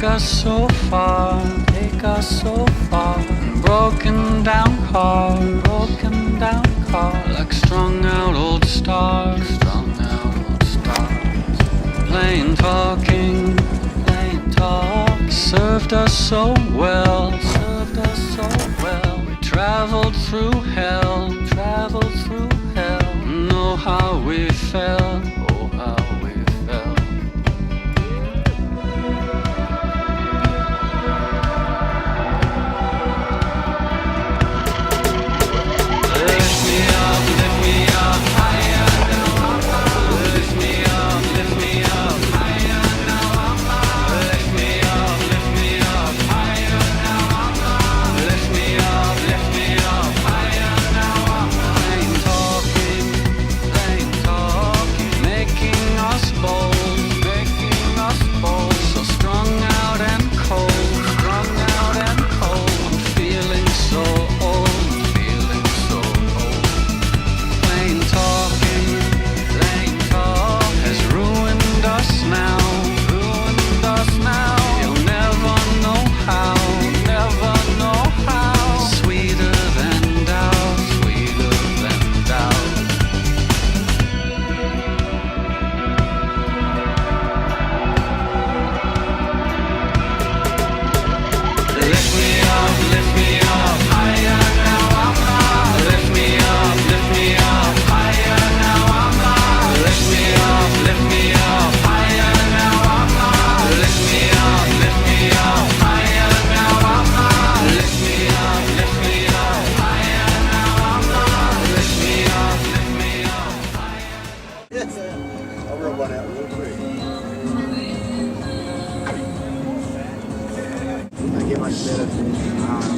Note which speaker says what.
Speaker 1: us so far, take us so far. Broken down car, like strung out old stars, plain talking, served us so well, we traveled through hell, know how we felt, oh how we felt. Lift me up higher now. Lift me up higher now. Lift me up higher now. Lift me up higher now. Plain talking, making us bold, so strung out and cold. I'm feeling so old. Plain talking has ruined us now. You'll never know how. Sweeter than doubt. Lift me up higher now. Lift me up higher now. Lift me up higher now. Lift me up higher now. Lift me up higher now. Lift me up higher.
Speaker 2: I'll rub one out real quick. I get much better.